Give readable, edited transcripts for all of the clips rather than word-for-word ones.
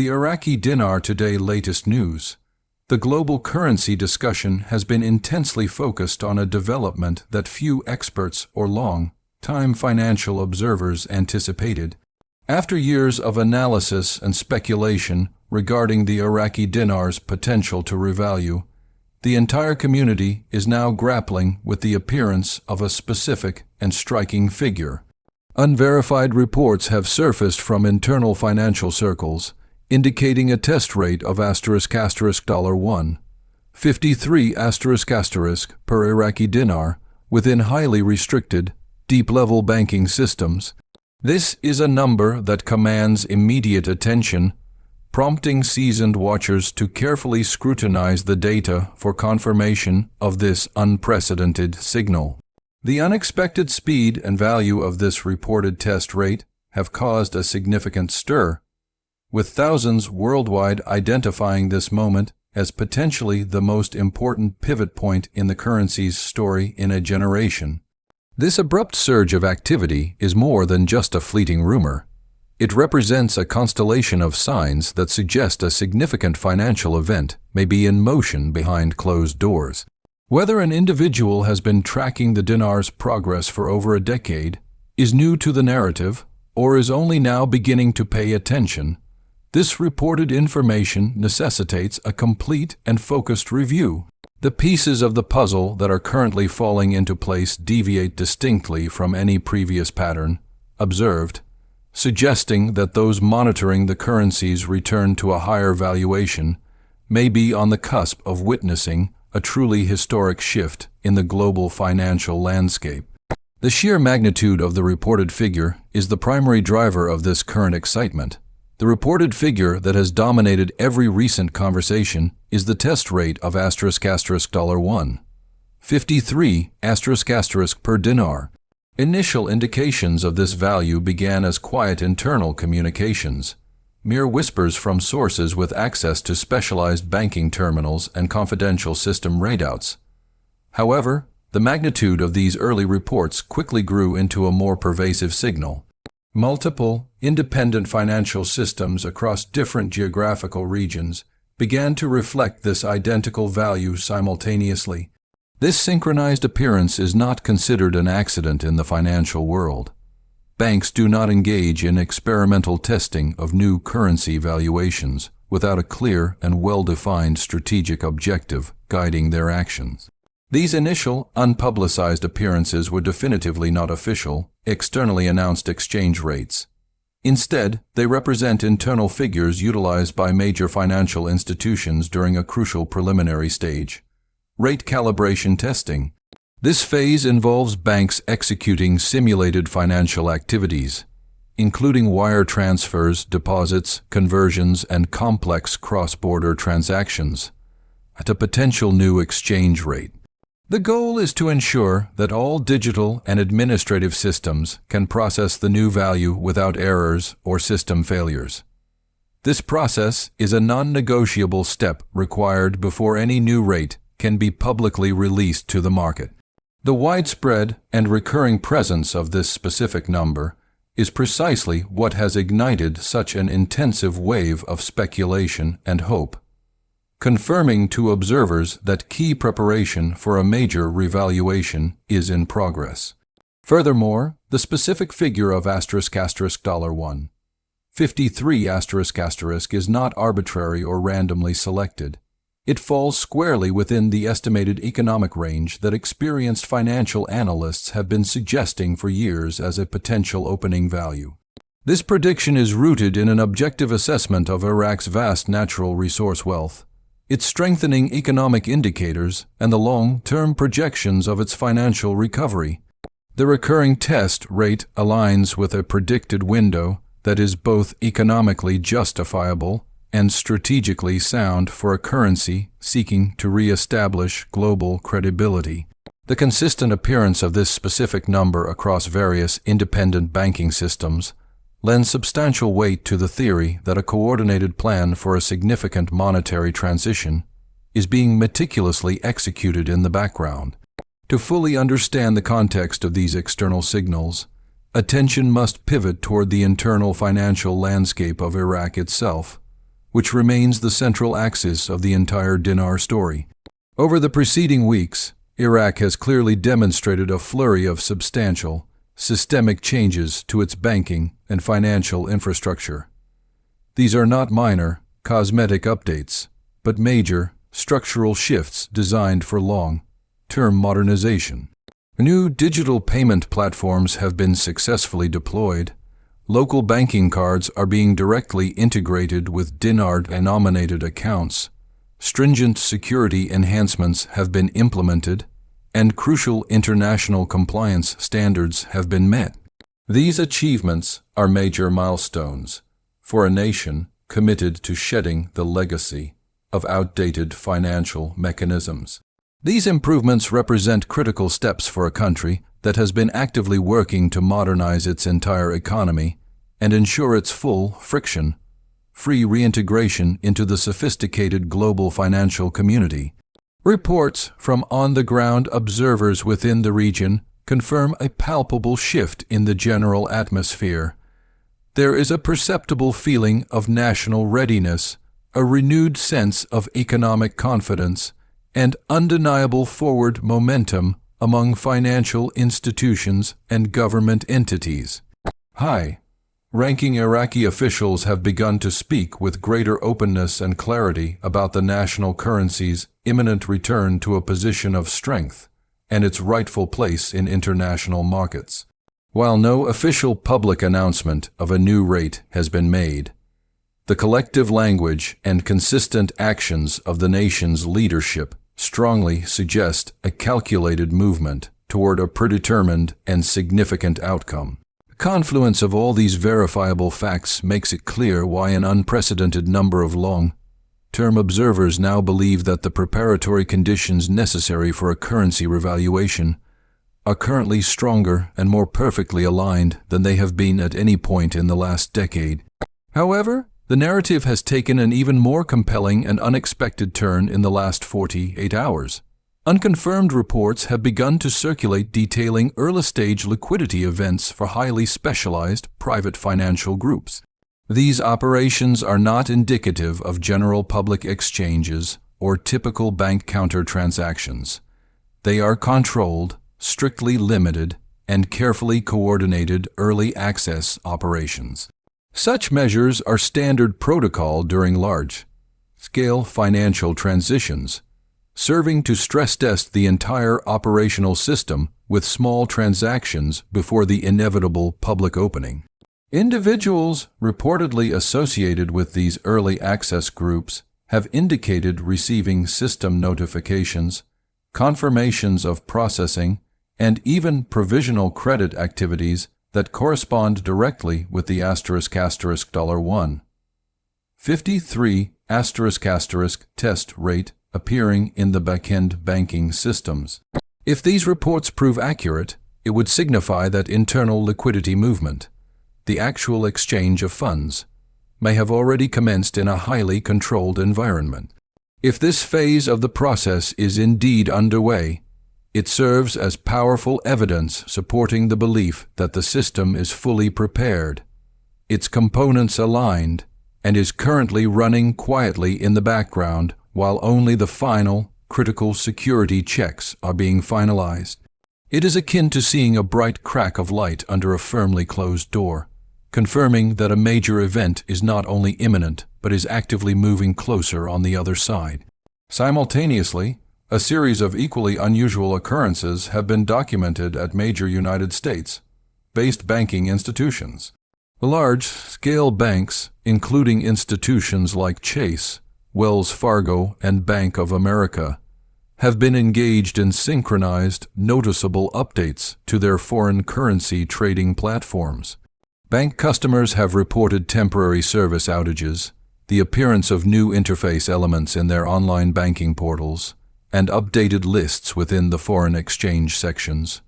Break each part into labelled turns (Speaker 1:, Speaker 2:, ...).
Speaker 1: The Iraqi dinar today latest news. The global currency discussion has been intensely focused on a development that few experts or long-time financial observers anticipated. After years of analysis and speculation regarding the Iraqi dinar's potential to revalue, the entire community is now grappling with the appearance of a specific and striking figure. Unverified reports have surfaced from internal financial circles, indicating a test rate of $1.53 per Iraqi dinar within highly restricted, deep-level banking systems. This is a number that commands immediate attention, prompting seasoned watchers to carefully scrutinize the data for confirmation of this unprecedented signal. The unexpected speed and value of this reported test rate have caused a significant stir, with thousands worldwide identifying this moment as potentially the most important pivot point in the currency's story in a generation. This abrupt surge of activity is more than just a fleeting rumor. It represents a constellation of signs that suggest a significant financial event may be in motion behind closed doors. Whether an individual has been tracking the dinar's progress for over a decade, is new to the narrative, or is only now beginning to pay attention, this reported information necessitates a complete and focused review. The pieces of the puzzle that are currently falling into place deviate distinctly from any previous pattern observed, suggesting that those monitoring the currency's return to a higher valuation may be on the cusp of witnessing a truly historic shift in the global financial landscape. The sheer magnitude of the reported figure is the primary driver of this current excitement. The reported figure that has dominated every recent conversation is the test rate of $1.53 per dinar. Initial indications of this value began as quiet internal communications, mere whispers from sources with access to specialized banking terminals and confidential system readouts. However, the magnitude of these early reports quickly grew into a more pervasive signal. Multiple, independent financial systems across different geographical regions began to reflect this identical value simultaneously. This synchronized appearance is not considered an accident in the financial world. Banks do not engage in experimental testing of new currency valuations without a clear and well-defined strategic objective guiding their actions. These initial, unpublicized appearances were definitively not official, externally announced exchange rates. Instead, they represent internal figures utilized by major financial institutions during a crucial preliminary stage: rate calibration testing. This phase involves banks executing simulated financial activities, including wire transfers, deposits, conversions, and complex cross-border transactions, at a potential new exchange rate. The goal is to ensure that all digital and administrative systems can process the new value without errors or system failures. This process is a non-negotiable step required before any new rate can be publicly released to the market. The widespread and recurring presence of this specific number is precisely what has ignited such an intensive wave of speculation and hope, confirming to observers that key preparation for a major revaluation is in progress. Furthermore, the specific figure of $1.53 is not arbitrary or randomly selected. It falls squarely within the estimated economic range that experienced financial analysts have been suggesting for years as a potential opening value. This prediction is rooted in an objective assessment of Iraq's vast natural resource wealth, its strengthening economic indicators, and the long-term projections of its financial recovery. The recurring test rate aligns with a predicted window that is both economically justifiable and strategically sound for a currency seeking to re-establish global credibility. The consistent appearance of this specific number across various independent banking systems lends substantial weight to the theory that a coordinated plan for a significant monetary transition is being meticulously executed in the background. To fully understand the context of these external signals, attention must pivot toward the internal financial landscape of Iraq itself. which remains the central axis of the entire dinar story. Over the preceding weeks, Iraq has clearly demonstrated a flurry of substantial, systemic changes to its banking and financial infrastructure. These are not minor, cosmetic updates, but major, structural shifts designed for long-term modernization. New digital payment platforms have been successfully deployed. Local banking cards are being directly integrated with dinar-denominated accounts. Stringent security enhancements have been implemented, and crucial international compliance standards have been met. These achievements are major milestones for a nation committed to shedding the legacy of outdated financial mechanisms. These improvements represent critical steps for a country that has been actively working to modernize its entire economy and ensure its full, friction-free reintegration into the sophisticated global financial community. Reports from on-the-ground observers within the region confirm a palpable shift in the general atmosphere. There is a perceptible feeling of national readiness, a renewed sense of economic confidence, and undeniable forward momentum among financial institutions and government entities. High-ranking Iraqi officials have begun to speak with greater openness and clarity about the national currency's imminent return to a position of strength and its rightful place in international markets. While no official public announcement of a new rate has been made, the collective language and consistent actions of the nation's leadership strongly suggest a calculated movement toward a predetermined and significant outcome. The confluence of all these verifiable facts makes it clear why an unprecedented number of long-term observers now believe that the preparatory conditions necessary for a currency revaluation are currently stronger and more perfectly aligned than they have been at any point in the last decade. However, the narrative has taken an even more compelling and unexpected turn in the last 48 hours. Unconfirmed reports have begun to circulate detailing early-stage liquidity events for highly specialized private financial groups. These operations are not indicative of general public exchanges or typical bank counter transactions. They are controlled, strictly limited, and carefully coordinated early access operations. Such measures are standard protocol during large-scale financial transitions, serving to stress-test the entire operational system with small transactions before the inevitable public opening. Individuals reportedly associated with these early access groups have indicated receiving system notifications, confirmations of processing, and even provisional credit activities that correspond directly with the $153 test rate appearing in the back-end banking systems. If these reports prove accurate, it would signify that internal liquidity movement, the actual exchange of funds, may have already commenced in a highly controlled environment. If this phase of the process is indeed underway, it serves as powerful evidence supporting the belief that the system is fully prepared, its components aligned, and is currently running quietly in the background while only the final, critical security checks are being finalized. It is akin to seeing a bright crack of light under a firmly closed door, confirming that a major event is not only imminent but is actively moving closer on the other side. Simultaneously, a series of equally unusual occurrences have been documented at major United States-based banking institutions. Large-scale banks, including institutions like Chase, Wells Fargo, and Bank of America, have been engaged in synchronized, noticeable updates to their foreign currency trading platforms. Bank customers have reported temporary service outages, the appearance of new interface elements in their online banking portals, and updated lists within the foreign exchange sections.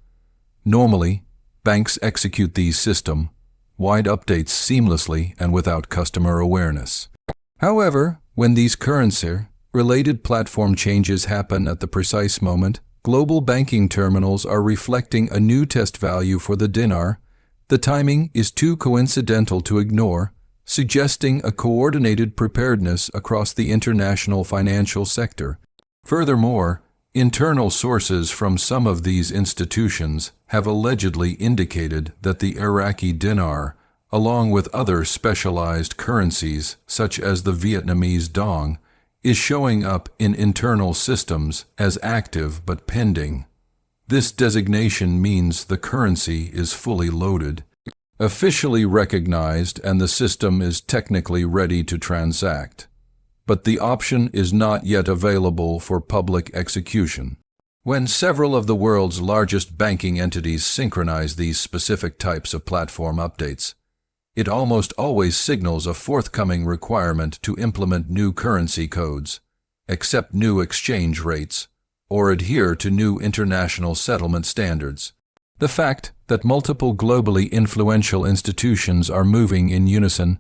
Speaker 1: Normally, banks execute these system-wide updates seamlessly and without customer awareness. However, when these currency-related platform changes happen at the precise moment, global banking terminals are reflecting a new test value for the dinar. The timing is too coincidental to ignore, suggesting a coordinated preparedness across the international financial sector. Furthermore, internal sources from some of these institutions have allegedly indicated that the Iraqi dinar, along with other specialized currencies such as the Vietnamese dong, is showing up in internal systems as active but pending. This designation means the currency is fully loaded, officially recognized, and the system is technically ready to transact. But the option is not yet available for public execution. When several of the world's largest banking entities synchronize these specific types of platform updates, it almost always signals a forthcoming requirement to implement new currency codes, accept new exchange rates, or adhere to new international settlement standards. The fact that multiple globally influential institutions are moving in unison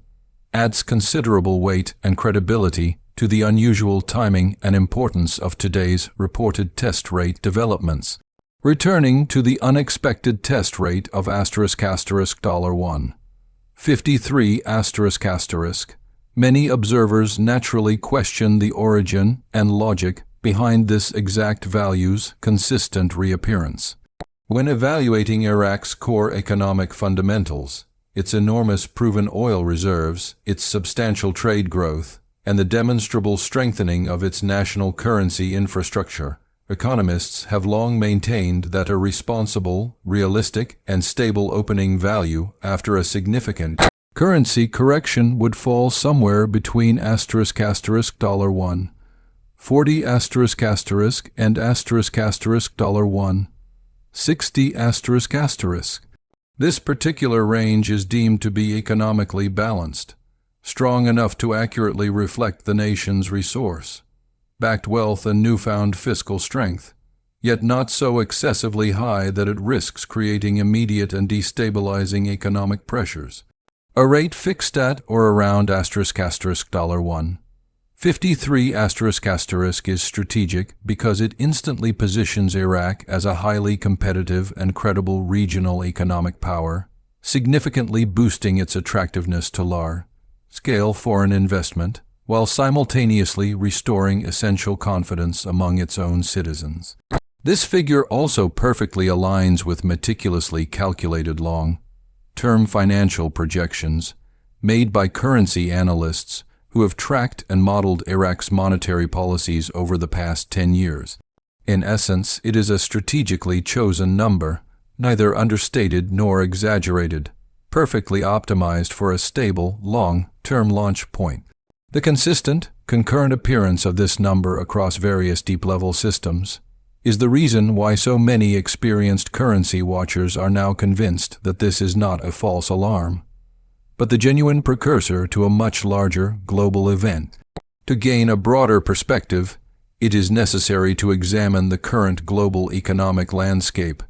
Speaker 1: adds considerable weight and credibility to the unusual timing and importance of today's reported test rate developments. Returning to the unexpected test rate of $1. 53 **. Many observers naturally question the origin and logic behind this exact value's consistent reappearance. When evaluating Iraq's core economic fundamentals, its enormous proven oil reserves, its substantial trade growth, and the demonstrable strengthening of its national currency infrastructure, economists have long maintained that a responsible, realistic, and stable opening value after a significant currency correction would fall somewhere between $1, 40 **, and $1, 60 **. This particular range is deemed to be economically balanced, strong enough to accurately reflect the nation's resource-backed wealth and newfound fiscal strength, yet not so excessively high that it risks creating immediate and destabilizing economic pressures. A rate fixed at or around $1. 53 ** is strategic because it instantly positions Iraq as a highly competitive and credible regional economic power, significantly boosting its attractiveness to large-scale foreign investment, while simultaneously restoring essential confidence among its own citizens. This figure also perfectly aligns with meticulously calculated long-term financial projections made by currency analysts who have tracked and modeled Iraq's monetary policies over the past 10 years. In essence, it is a strategically chosen number, neither understated nor exaggerated, perfectly optimized for a stable, long-term launch point. The consistent, concurrent appearance of this number across various deep-level systems is the reason why so many experienced currency watchers are now convinced that this is not a false alarm, but the genuine precursor to a much larger global event. To gain a broader perspective, it is necessary to examine the current global economic landscape,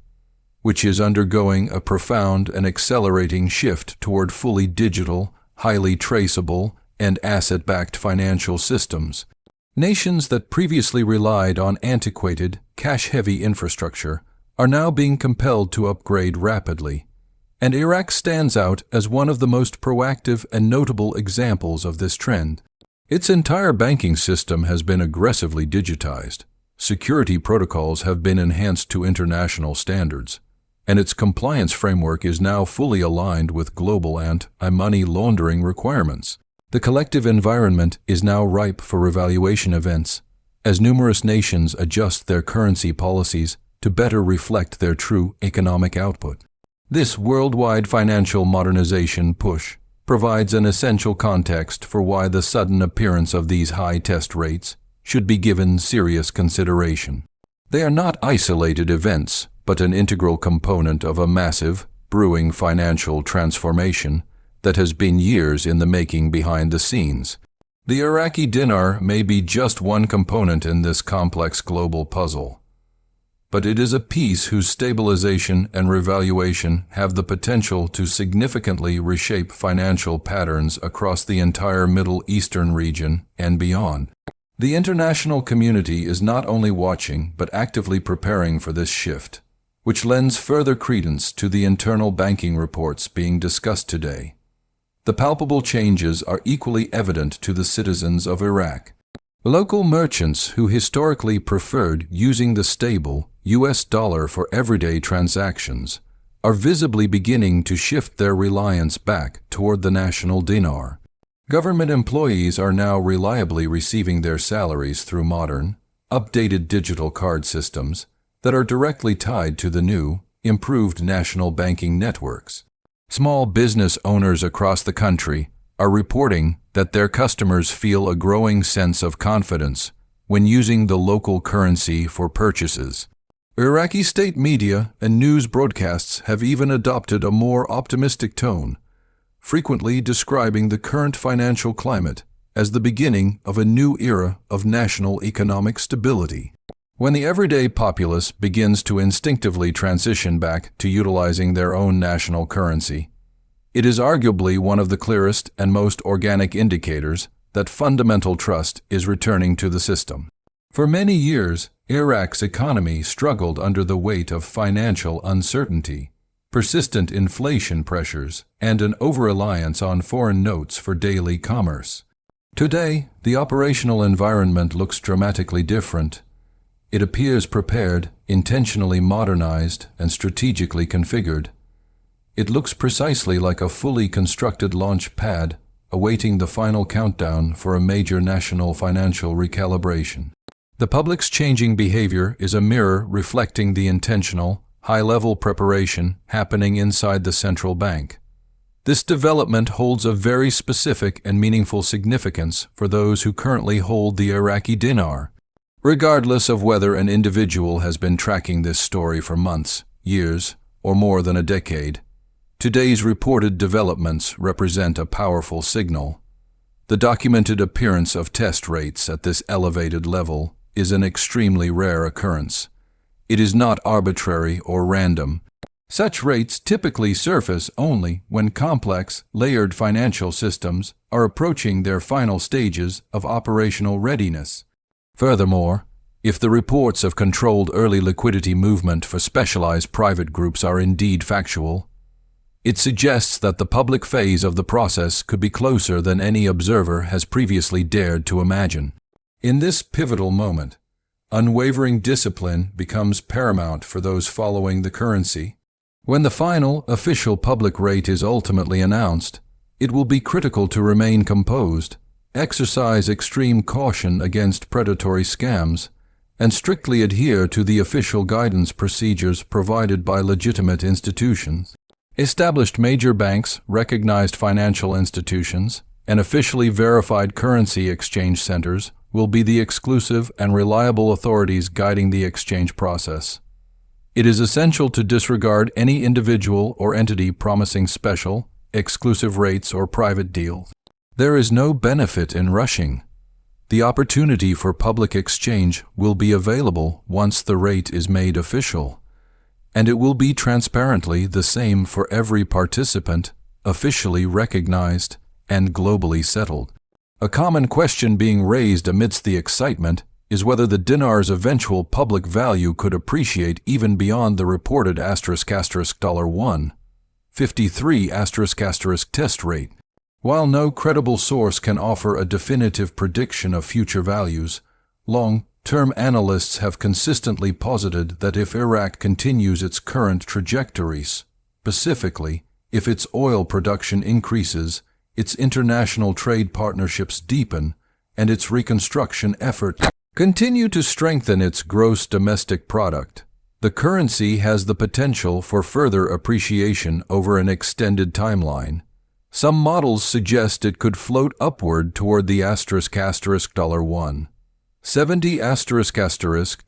Speaker 1: which is undergoing a profound and accelerating shift toward fully digital, highly traceable, and asset-backed financial systems. Nations that previously relied on antiquated, cash-heavy infrastructure are now being compelled to upgrade rapidly, and Iraq stands out as one of the most proactive and notable examples of this trend. Its entire banking system has been aggressively digitized, security protocols have been enhanced to international standards, and its compliance framework is now fully aligned with global anti-money laundering requirements. The collective environment is now ripe for revaluation events, as numerous nations adjust their currency policies to better reflect their true economic output. This worldwide financial modernization push provides an essential context for why the sudden appearance of these high test rates should be given serious consideration. They are not isolated events, but an integral component of a massive, brewing financial transformation that has been years in the making behind the scenes. The Iraqi dinar may be just one component in this complex global puzzle, but it is a piece whose stabilization and revaluation have the potential to significantly reshape financial patterns across the entire Middle Eastern region and beyond. The international community is not only watching but actively preparing for this shift, which lends further credence to the internal banking reports being discussed today. The palpable changes are equally evident to the citizens of Iraq. Local merchants who historically preferred using the stable US dollar for everyday transactions are visibly beginning to shift their reliance back toward the national dinar. Government employees are now reliably receiving their salaries through modern, updated digital card systems that are directly tied to the new, improved national banking networks. Small business owners across the country are reporting that their customers feel a growing sense of confidence when using the local currency for purchases. Iraqi state media and news broadcasts have even adopted a more optimistic tone, frequently describing the current financial climate as the beginning of a new era of national economic stability. When the everyday populace begins to instinctively transition back to utilizing their own national currency, it is arguably one of the clearest and most organic indicators that fundamental trust is returning to the system. For many years, Iraq's economy struggled under the weight of financial uncertainty, persistent inflation pressures, and an over-reliance on foreign notes for daily commerce. Today, the operational environment looks dramatically different. It appears prepared, intentionally modernized, and strategically configured. It looks precisely like a fully constructed launch pad awaiting the final countdown for a major national financial recalibration. The public's changing behavior is a mirror reflecting the intentional, high-level preparation happening inside the central bank. This development holds a very specific and meaningful significance for those who currently hold the Iraqi dinar. Regardless of whether an individual has been tracking this story for months, years, or more than a decade, today's reported developments represent a powerful signal. The documented appearance of test rates at this elevated level is an extremely rare occurrence. It is not arbitrary or random. Such rates typically surface only when complex, layered financial systems are approaching their final stages of operational readiness. Furthermore, if the reports of controlled early liquidity movement for specialized private groups are indeed factual, it suggests that the public phase of the process could be closer than any observer has previously dared to imagine. In this pivotal moment, unwavering discipline becomes paramount for those following the currency. When the final, official public rate is ultimately announced, it will be critical to remain composed, exercise extreme caution against predatory scams, and strictly adhere to the official guidance procedures provided by legitimate institutions. Established major banks, recognized financial institutions, and officially verified currency exchange centers will be the exclusive and reliable authorities guiding the exchange process. It is essential to disregard any individual or entity promising special, exclusive rates or private deals. There is no benefit in rushing. The opportunity for public exchange will be available once the rate is made official, and it will be transparently the same for every participant, officially recognized and globally settled. A common question being raised amidst the excitement is whether the dinar's eventual public value could appreciate even beyond the reported $1.53 test rate. While no credible source can offer a definitive prediction of future values, long-term analysts have consistently posited that if Iraq continues its current trajectories, specifically if its oil production increases, its international trade partnerships deepen, and its reconstruction efforts continue to strengthen its gross domestic product, the currency has the potential for further appreciation over an extended timeline. Some models suggest it could float upward toward the $1.70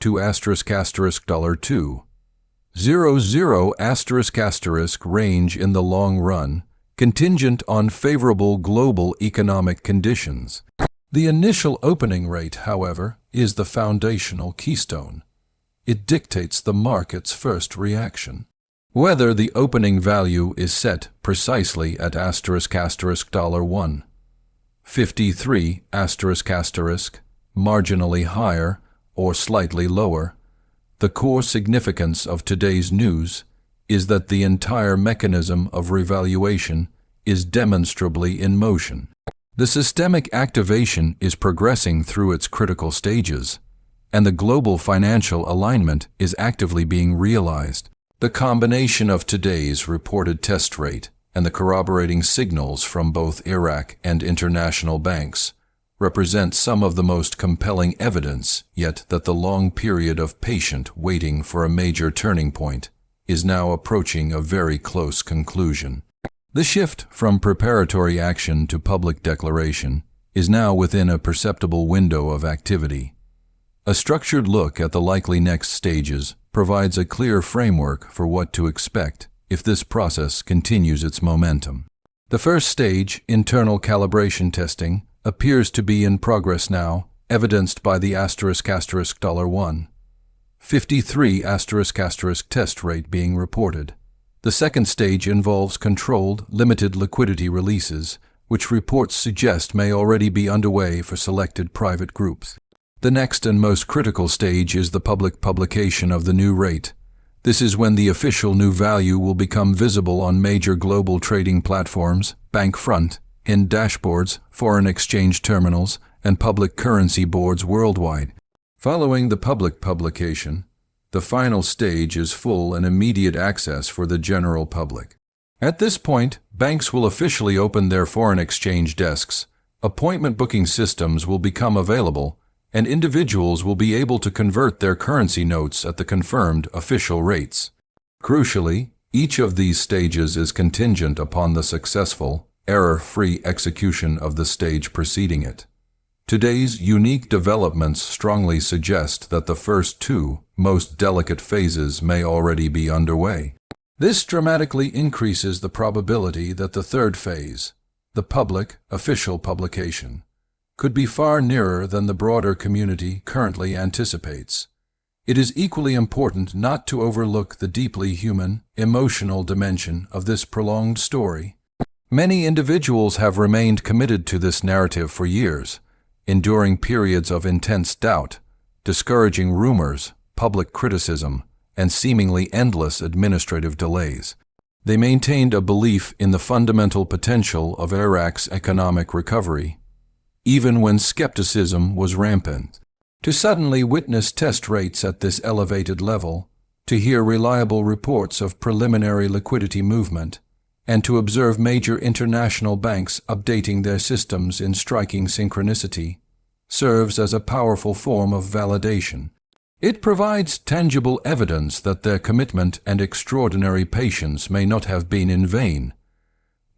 Speaker 1: $2.00 range in the long run, contingent on favorable global economic conditions. The initial opening rate, however, is the foundational keystone. It dictates the market's first reaction. Whether the opening value is set precisely at $1.53, marginally higher or slightly lower, the core significance of today's news is that the entire mechanism of revaluation is demonstrably in motion. The systemic activation is progressing through its critical stages, and the global financial alignment is actively being realized. The combination of today's reported test rate and the corroborating signals from both Iraq and international banks represent some of the most compelling evidence yet that the long period of patient waiting for a major turning point is now approaching a very close conclusion. The shift from preparatory action to public declaration is now within a perceptible window of activity. A structured look at the likely next stages provides a clear framework for what to expect if this process continues its momentum. The first stage, internal calibration testing, appears to be in progress now, evidenced by the $*$1 53 ** test rate being reported. The second stage involves controlled, limited liquidity releases, which reports suggest may already be underway for selected private groups. The next and most critical stage is the public publication of the new rate. This is when the official new value will become visible on major global trading platforms, bank front, in dashboards, foreign exchange terminals, and public currency boards worldwide. Following the public publication, the final stage is full and immediate access for the general public. At this point, banks will officially open their foreign exchange desks, appointment booking systems will become available, and individuals will be able to convert their currency notes at the confirmed official rates. Crucially, each of these stages is contingent upon the successful, error-free execution of the stage preceding it. Today's unique developments strongly suggest that the first two, most delicate phases may already be underway. This dramatically increases the probability that the third phase, the public, official publication, could be far nearer than the broader community currently anticipates. It is equally important not to overlook the deeply human, emotional dimension of this prolonged story. Many individuals have remained committed to this narrative for years, enduring periods of intense doubt, discouraging rumors, public criticism, and seemingly endless administrative delays. They maintained a belief in the fundamental potential of Iraq's economic recovery, even when skepticism was rampant. To suddenly witness test rates at this elevated level, to hear reliable reports of preliminary liquidity movement, and to observe major international banks updating their systems in striking synchronicity, serves as a powerful form of validation. It provides tangible evidence that their commitment and extraordinary patience may not have been in vain.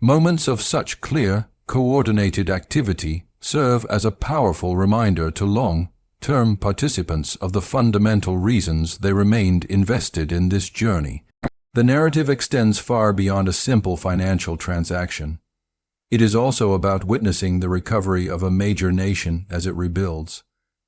Speaker 1: Moments of such clear, coordinated activity serve as a powerful reminder to long-term participants of the fundamental reasons they remained invested in this journey. The narrative extends far beyond a simple financial transaction. It is also about witnessing the recovery of a major nation as it rebuilds,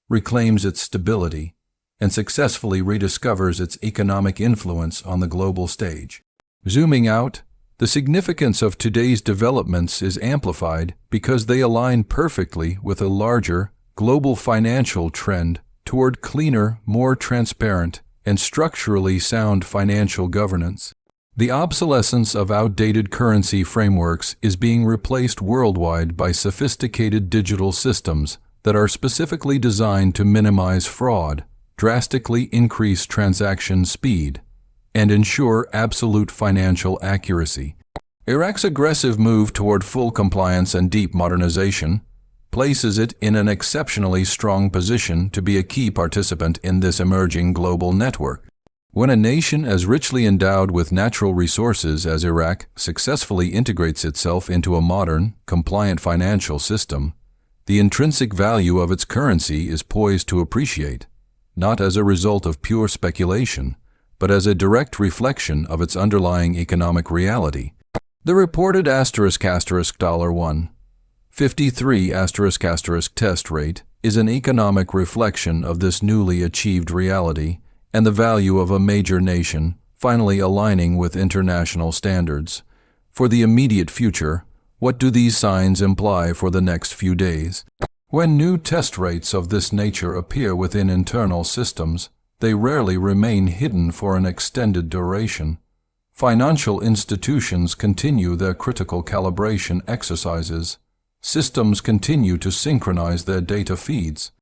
Speaker 1: reclaims its stability, and successfully rediscovers its economic influence on the global stage. Zooming out, the significance of today's developments is amplified because they align perfectly with a larger, global financial trend toward cleaner, more transparent, and structurally sound financial governance. The obsolescence of outdated currency frameworks is being replaced worldwide by sophisticated digital systems that are specifically designed to minimize fraud, drastically increase transaction speed, and ensure absolute financial accuracy. Iraq's aggressive move toward full compliance and deep modernization places it in an exceptionally strong position to be a key participant in this emerging global network. When a nation as richly endowed with natural resources as Iraq successfully integrates itself into a modern, compliant financial system, the intrinsic value of its currency is poised to appreciate, not as a result of pure speculation, but as a direct reflection of its underlying economic reality. The reported $*$1 53 ** test rate is an economic reflection of this newly achieved reality and the value of a major nation finally aligning with international standards. For the immediate future, what do these signs imply for the next few days? When new test rates of this nature appear within internal systems, they rarely remain hidden for an extended duration. Financial institutions continue their critical calibration exercises. Systems continue to synchronize their data feeds.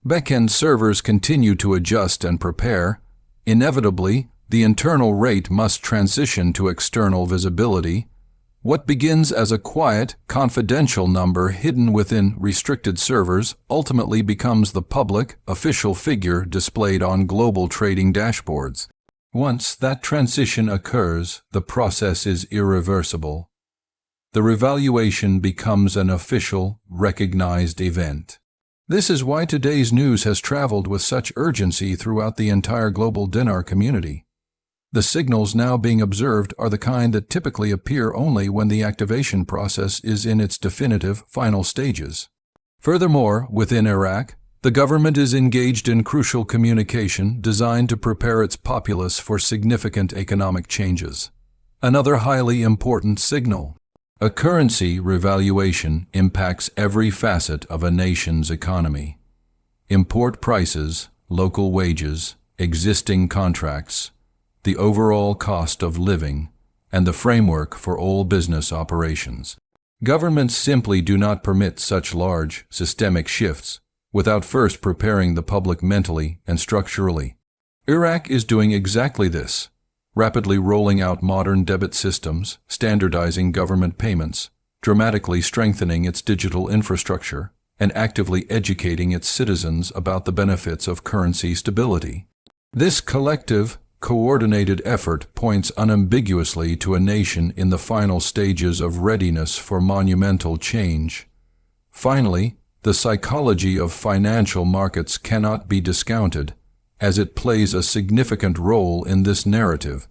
Speaker 1: Backend servers continue to adjust and prepare. Inevitably, the internal rate must transition to external visibility. What begins as a quiet, confidential number hidden within restricted servers ultimately becomes the public, official figure displayed on global trading dashboards. Once that transition occurs, the process is irreversible. The revaluation becomes an official, recognized event. This is why today's news has traveled with such urgency throughout the entire global dinar community. The signals now being observed are the kind that typically appear only when the activation process is in its definitive, final stages. Furthermore, within Iraq, the government is engaged in crucial communication designed to prepare its populace for significant economic changes. Another highly important signal. A currency revaluation impacts every facet of a nation's economy. Import prices, local wages, existing contracts, the overall cost of living, and the framework for all business operations. Governments simply do not permit such large, systemic shifts without first preparing the public mentally and structurally. Iraq is doing exactly this, rapidly rolling out modern debit systems, standardizing government payments, dramatically strengthening its digital infrastructure, and actively educating its citizens about the benefits of currency stability. This collective, coordinated effort points unambiguously to a nation in the final stages of readiness for monumental change. Finally, the psychology of financial markets cannot be discounted, as it plays a significant role in this narrative.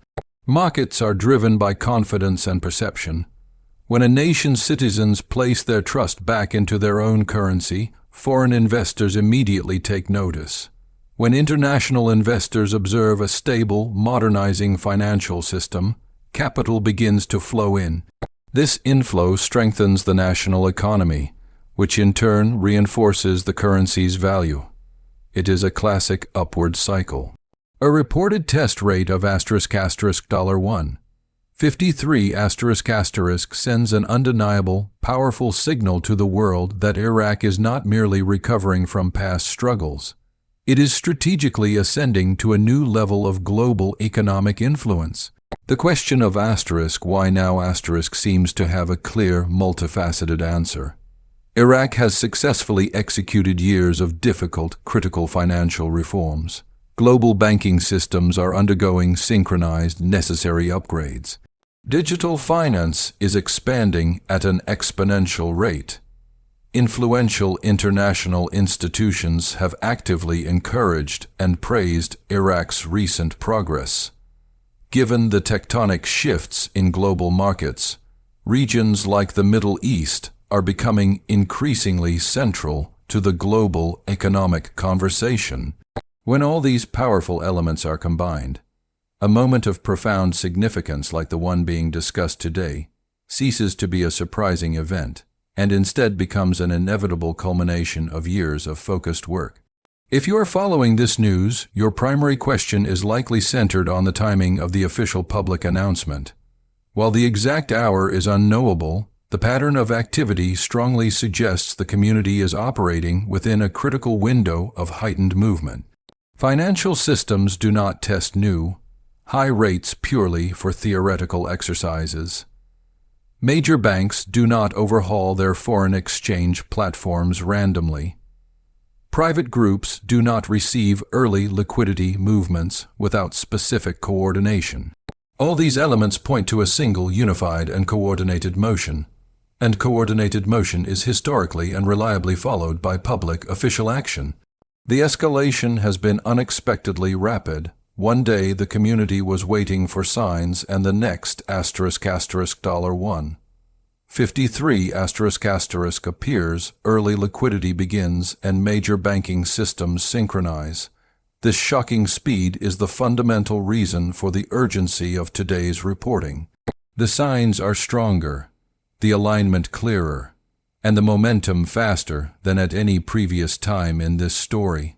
Speaker 1: Markets are driven by confidence and perception. When a nation's citizens place their trust back into their own currency, foreign investors immediately take notice. When international investors observe a stable, modernizing financial system, capital begins to flow in. This inflow strengthens the national economy, which in turn reinforces the currency's value. It is a classic upward cycle. A reported test rate of $1.53 sends an undeniable, powerful signal to the world that Iraq is not merely recovering from past struggles. It is strategically ascending to a new level of global economic influence. The question of why now seems to have a clear, multifaceted answer. Iraq has successfully executed years of difficult, critical financial reforms. Global banking systems are undergoing synchronized, necessary upgrades. Digital finance is expanding at an exponential rate. Influential international institutions have actively encouraged and praised Iraq's recent progress. Given the tectonic shifts in global markets, regions like the Middle East are becoming increasingly central to the global economic conversation. When all these powerful elements are combined, a moment of profound significance like the one being discussed today ceases to be a surprising event and instead becomes an inevitable culmination of years of focused work. If you are following this news, your primary question is likely centered on the timing of the official public announcement. While the exact hour is unknowable, the pattern of activity strongly suggests the community is operating within a critical window of heightened movement. Financial systems do not test new, high rates purely for theoretical exercises. Major banks do not overhaul their foreign exchange platforms randomly. Private groups do not receive early liquidity movements without specific coordination. All these elements point to a single, unified, and coordinated motion. And coordinated motion is historically and reliably followed by public official action. The escalation has been unexpectedly rapid. One day the community was waiting for signs and the next $1.53 appears, early liquidity begins, and major banking systems synchronize. This shocking speed is the fundamental reason for the urgency of today's reporting. The signs are stronger, the alignment clearer, and the momentum faster than at any previous time in this story.